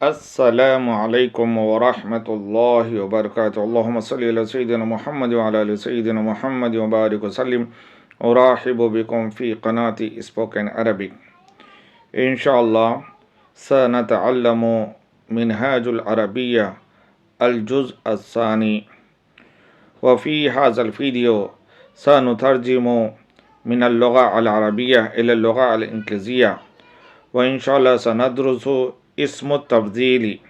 السلام عليكم ورحمة الله وبركاته. اللهم صل على سيدنا محمد وعلى آل سيدنا محمد وبارك وسلم. أرحب بكم في قناة Spoken Arabic. إن شاء الله سنتعلم منهاج العربية الجزء الثاني، وفي هذا الفيديو سنترجم من اللغة العربية إلى اللغة الإنجليزية، وإن شاء الله سندرس اسم التفضيل.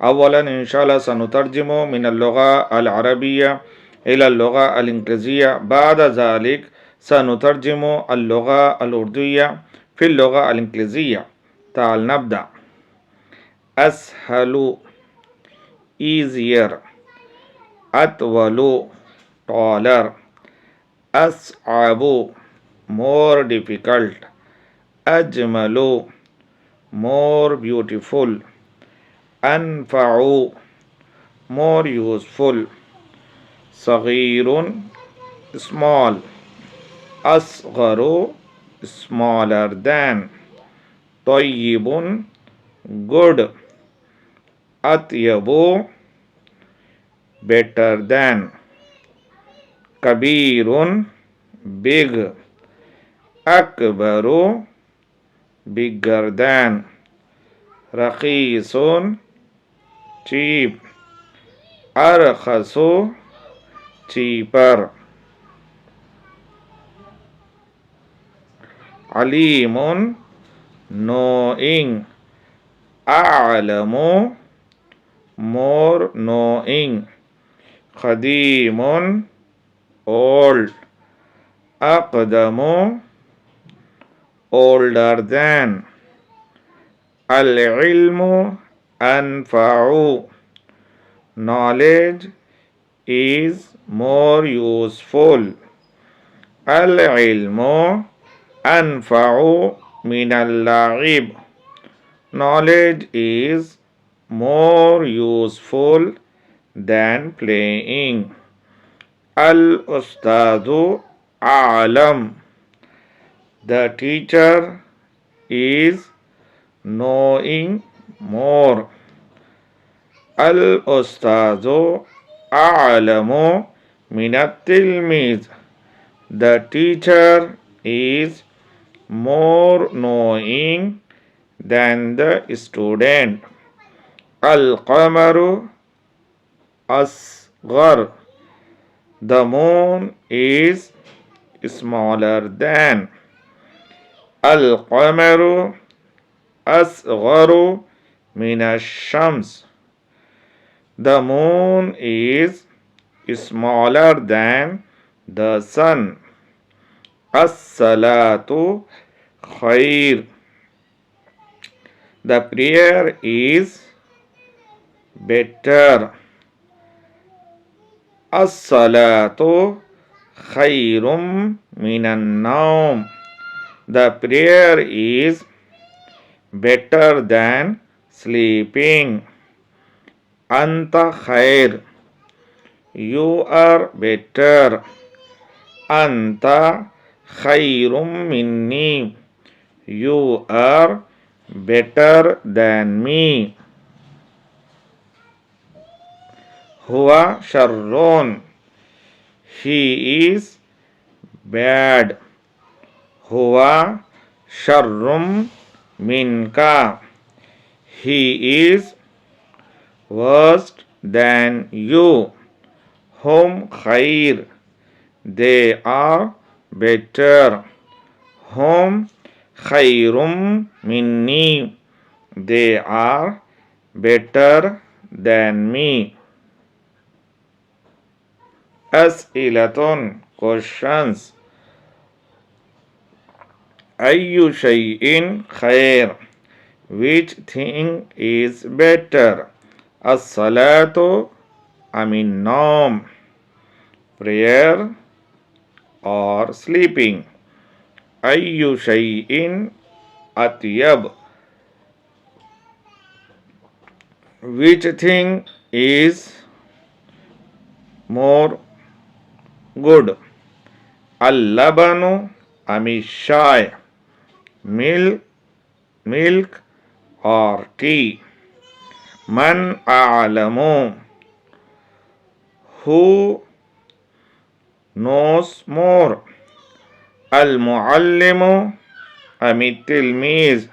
أولا إن شاء الله سنترجم من اللغة العربية إلى اللغة الإنجليزية، بعد ذلك سنترجم اللغة الأردوية في اللغة الإنجليزية. تعال نبدأ. أسهل easier، أطول taller، أصعب more difficult، أجمل more beautiful، أنفع more useful، صغير small، أصغر smaller than، طيب good، أطيب better than، كبير big، أكبر bigger than، رخيص cheap، أرخص cheaper، عليم knowing، أعلم more knowing، قديم old، أقدم older than، العلم أنفع، knowledge is more useful، العلم أنفع من اللعب، knowledge is more useful than playing، الأستاذ أعلم، the teacher is knowing more، الأستاذ أعلم من التلميذ، the teacher is more knowing than the student، القمر أصغر، the moon is smaller than، القمر أصغر من الشمس، the moon is smaller than the sun، الصلاة خير، the prayer is better، الصلاة خير من النوم، the prayer is better than sleeping، أنت خير، you are better، أنت خير مني، you are better than me، هو شر، he is bad، هو شر منك، he is worse than you، هم خير، they are better، هم خير مني، they are better than me، أسئلة questions، أي شيء خير، which thing is better، الصلاة أم النوم، prayer or sleeping، أي شيء أطيب، which thing is more good، اللبن أم الشاي، milk or tea، Man a'lamu. Who knows more? Al-muallimu am التلميذ,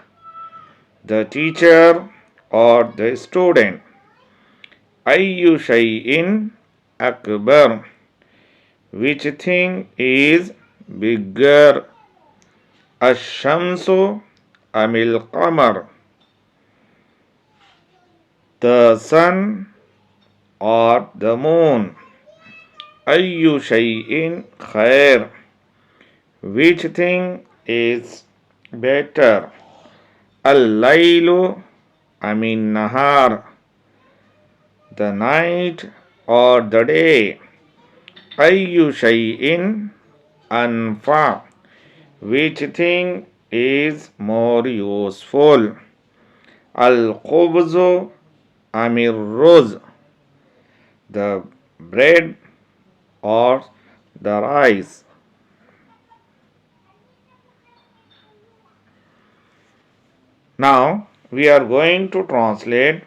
the teacher or the student. أي شيء أكبر, which thing is bigger? الشمس أم القمر, the sun or the moon. أي شيء خير, which thing is better? الليل أم النهار, the night or the day. أي شيء أنفع, which thing is more useful? الخبز أم الرز, the bread or the rice. Now we are going to translate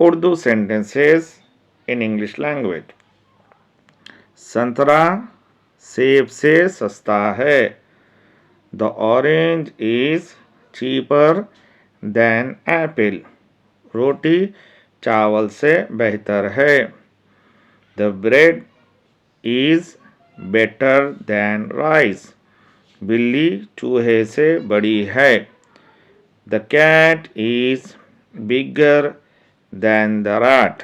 Urdu sentences in English language. संतरा सेब से सस्ता है. The orange is cheaper than apple. रोटी चावल से बेहतर है. The bread is better than rice. बिल्ली चूहे से बड़ी है. The cat is bigger than the rat.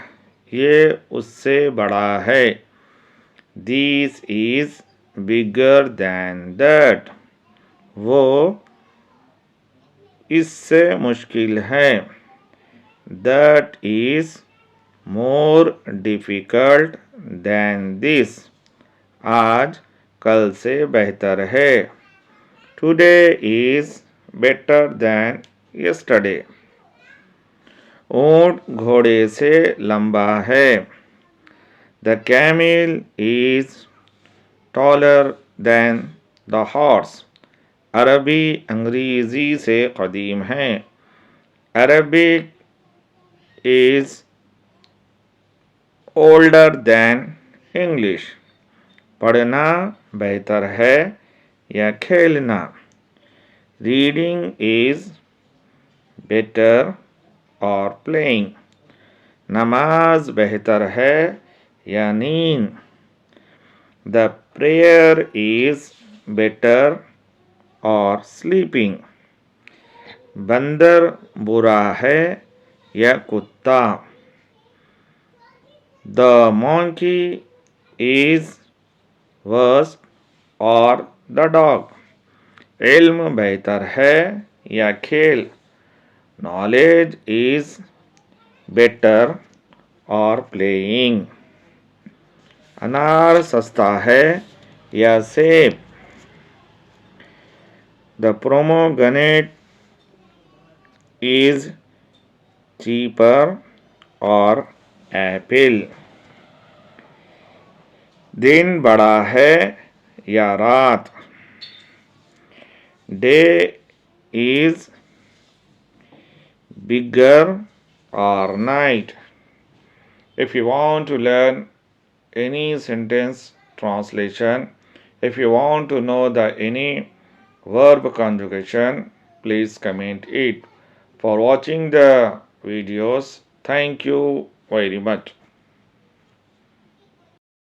ये उससे बड़ा है. This is bigger than that. वो इससे मुश्किल है. That is more difficult than this. आज कल से बेहतर है. Today is better than yesterday. ऊंट घोड़े से लंबा है. The camel is taller than the horse. अरबी अंग्रेजी से कदीम है. Arabic is older than English. पढ़ना बेहतर है या खेलना? Reading is better or playing. नमाज बेहतर है या नींद? The prayer is better or sleeping. बंदर बुरा है या कुत्ता? The monkey is worse or the dog. इल्म बेहतर है या खेल? Knowledge is better or playing. अनार सस्ता है या सेब? The pomegranate is cheaper or apple. दिन बड़ा है या रात? Day is bigger or night. If you want to learn any sentence translation, if you want to know any verb conjugation, please comment it. For watching the videos, thank you very much.